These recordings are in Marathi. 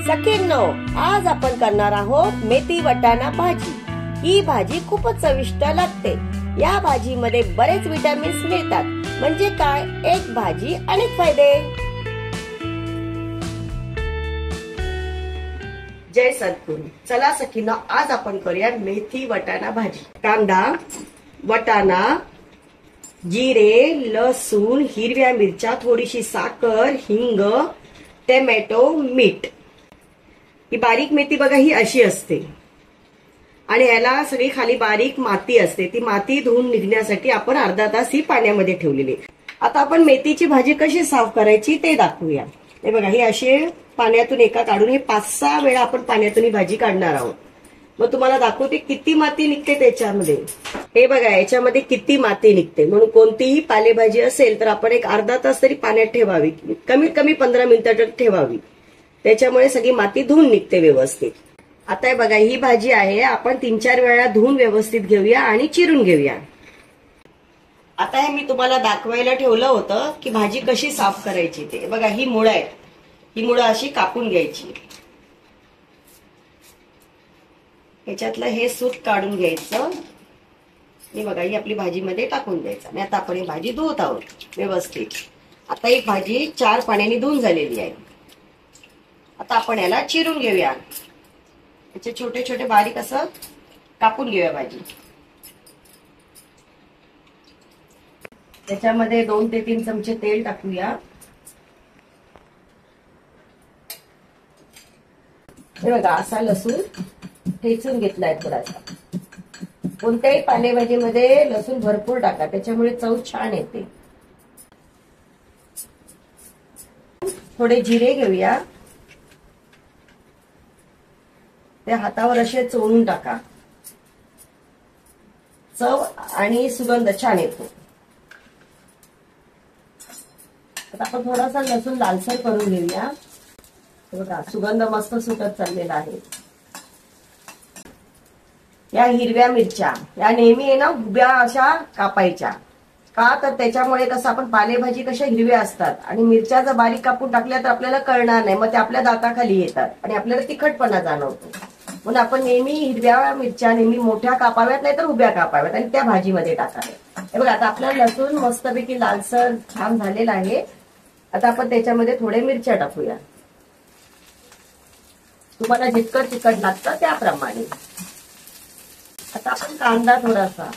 सखींनो, आज आपण करणार आहोत मेथी वटाणा भाजी। ही भाजी खूपच चविष्ट लागते। या भाजीमध्ये बरेच विटामिन्स मिळतात। म्हणजे काय, एक भाजी अनेक फायदे। जय सद्गुरू। चला सखींनो, आज आपण करूया मेथी वटाणा भाजी। कांदा, वटाणा, जिरे, लसूण, हिरव्या मिरच्या, थोडीशी साखर, हिंग, टोमॅटो, मीठ। ही बारीक मेथी बघा, ही अशी असते आणि याला सगळी खाली बारीक माती असते। ती माती धुवून निघण्यासाठी आपण अर्धा तास ही पाण्यामध्ये ठेवलेली। आता आपण मेथीची भाजी कशी साफ करायची ते दाखवूया। हे बघा, ही अशी पाण्यातून एका काढून हे 5-6 वेळा आपण पाण्यातून ही भाजी काढणार आहोत। मग तुम्हाला दाखवते किती माती निघते त्याच्यामध्ये। हे बघा, याच्यामध्ये किती माती निघते। म्हणून कोणतीही पालेभाजी असेल तर आपण एक अर्धा तास तरी पाण्यात ठेवावी, कमीत कमी 15 मिनिटं ठेवावी। त्याच्यामुळे सगळी माती धुवून निघते व्यवस्थित। आता हे बघा, ही भाजी आहे, आपण 3-4 वेळा धुवून व्यवस्थित घेऊया आणि चिरून घेऊया। आता हे मी तुम्हाला दाखवायला ठेवलं होतं की भाजी कशी साफ करायची ते। बघा, ही मुळं आहे, ही मुळं अशी कापून घ्यायची। याच्यातलं हे सूत काढून घ्यायचं। हे बघा, ही आपली भाजीमध्ये टाकून द्यायचं। आणि आता आपण ही भाजी धुवत आहोत व्यवस्थित। आता ही भाजी 4 पाण्याने धुवून झालेली आहे। आता आपण याला चिरून घेऊया। याचे छोटे छोटे बारीक असं कापून घेऊया भाजी। त्याच्यामध्ये 2 ते 3 चमचे तेल टाकूया। हे बघा, असा लसूण ठेचून घेतलाय थोडासा। कोणत्याही पालेभाजीमध्ये लसूण भरपूर टाका, त्याच्यामुळे चव छान येते। थोडे जिरे घेऊया, ते हातावर असे चोळून टाका। चव आणि सुगंध छान येतो। आता आपण थोडासा लसूण लालसर करून घेऊया। बघा, सुगंध मस्त सुटत चाललेला आहे। या हिरव्या मिरच्या या नेहमी आहे ना उभ्या अशा कापायच्या। का तर त्याच्यामुळे कसं, आपण पालेभाजी कशा हिरव्या असतात आणि मिरच्या जर बारीक कापून टाकल्या तर आपल्याला कळणार नाही, मग ते आपल्या दाताखाली येतात आणि आपल्याला तिखटपणा जाणवतो। म्हणून आपण नेहमी हिरव्या मिरच्या नेहमी मोठ्या कापाव्यात, नाही तर उभ्या कापाव्यात आणि त्या भाजीमध्ये टाकाव्यात। हे बघा, आता आपला लसूण मस्तपैकी लालसर छान झालेला आहे। आता आपण त्याच्यामध्ये थोडे मिरच्या टाकूया। तुम्हाला जितकं तिखट लागतं त्याप्रमाणे। आता आपण कांदा थोडासा,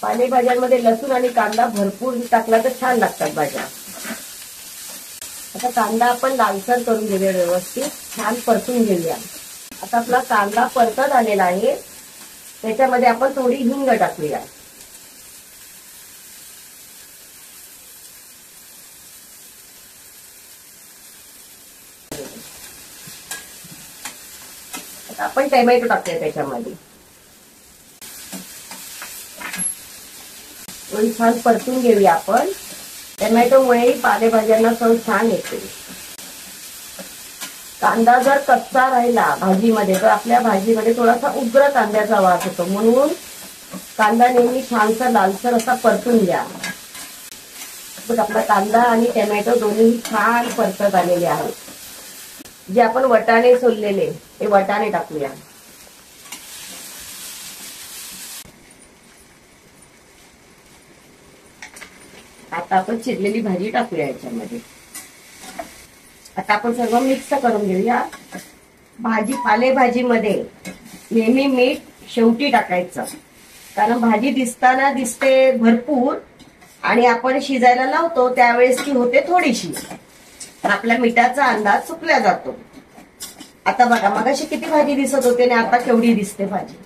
पालेभाज्यांमध्ये लसूण आणि कांदा भरपूर टाकला तर छान लागतात भाज्या। आता कांदा आपण लालसर करून घेऊया, व्यवस्थित छान परतून घेऊया। आता आपला कांदा परतत आलेला आहे, त्याच्यामध्ये आपण थोडी हिंग टाकूया। आता आपण टोमॅटो टाकूया त्याच्यामध्ये। थोडी छान परतून घेऊया आपण। टोमॅटोमुळे पालेभाज्यांना चव छान येते। कांदा जर कच्चा राहिला भाजीमध्ये तर आपल्या भाजीमध्ये थोडासा उग्र कांद्याचा वास होतो। म्हणून कांदा नेहमी छानसा लालसर असा परतून घ्या। आपला कांदा आणि टोमॅटो दोन्ही छान परतत आलेले आहेत। जे आपण वटाणे सोललेले ते वटाणे टाकूया। आता आपण चिरलेली भाजी टाकूया याच्यामध्ये। आता आपण सर्व मिक्स करून घेऊया। पालेभाजीमध्ये नेहमी मीठ शेवटी टाकायचं, कारण भाजी दिसताना दिसते भरपूर आणि आपण शिजायला लावतो त्यावेळेस ती होते थोडीशी, तर आपल्या मिठाचा अंदाज चुकला जातो। आता बघा, मगाशी किती भाजी दिसत होते आणि आता केवढी दिसते भाजी।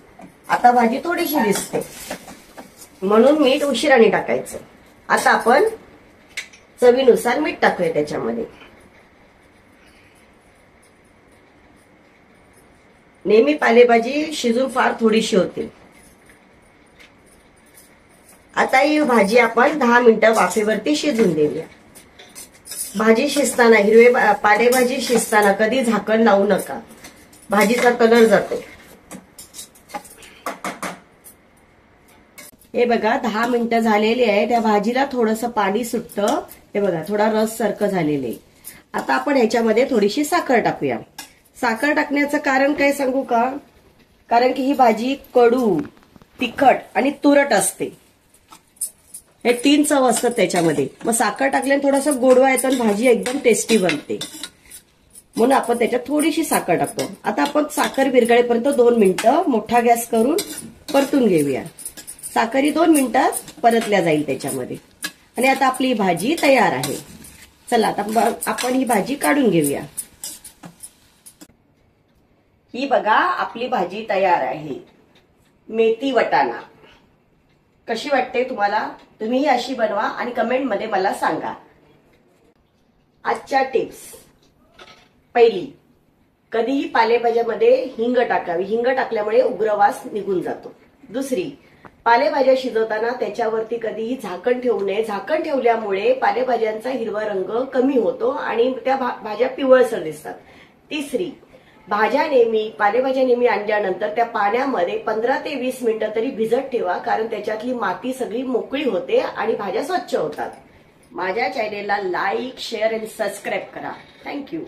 आता भाजी थोडीशी दिसते, म्हणून मीठ उशिराने टाकायचं। आता आपण चवीनुसार मीठ टाकूया त्याच्यामध्ये। नेहमी पालेभाजी शिजून फार थोडीशी होते। आता ही भाजी आपण 10 मिनिटं वाफेवरती शिजून देऊया। भाजी शिजताना, पालेभाजी शिजताना कधी झाकण लावू नका, भाजीचा कलर जातो। हे बघा, 10 मिनिटं झालेली आहे। त्या भाजीला थोडंसं पाणी सुटतं, हे बघा थोडा रस सारखं झालेले। आता आपण ह्याच्यामध्ये थोडीशी साखर टाकूया. साखर टाकण्याचं कारण काय सांगू का? कारण की ही भाजी कडू, तिखट आणि तुरट असते. हे 3 चव असतात त्याच्यामध्ये. मग साखर टाकल्याने थोडासा गोडवा येतो आणि भाजी एकदम टेस्टी बनते. म्हणून आपण त्याच्यात थोडीशी साखर टाकतो. आता आपण साखर विरघळेपर्यंत 2 मिनिटं मोठा गॅस करून परतून घेऊया. साखर ही 2 मिनिटात परतल्या जाईल त्याच्यामध्ये. आणि आता आपली भाजी तयार आहे. चला आता आपण ही भाजी काढून घेऊया. ही बघा आपली भाजी तयार आहे. मेथी वटाणा. कशी वाटते तुम्हाला? तुम्हीही अशी बनवा आणि कमेंटमध्ये मला सांगा. आजच्या टिप्स. पहिली, कधीही पालेभाज्यामध्ये हिंग टाकावी. हिंग टाकल्यामुळे उग्रवास निघून जातो. दुसरी, पालेभाज्या शिजवताना त्याच्यावरती कधीही झाकण ठेवू नये. झाकण ठेवल्यामुळे पालेभाज्यांचा हिरवा रंग कमी होतो आणि त्या भाज्या पिवळसर दिसतात. तिसरी, पालेभाज्या नेहमी आणल्यानंतर त्या पाण्यामध्ये 15 ते 20 मिनिटं तरी भिजत ठेवा, कारण त्याच्यातली माती सगळी मोकळी होते आणि भाज्या स्वच्छ होतात. माझ्या चॅनेलला लाईक, शेअर आणि सबस्क्राईब करा. थँक्यू.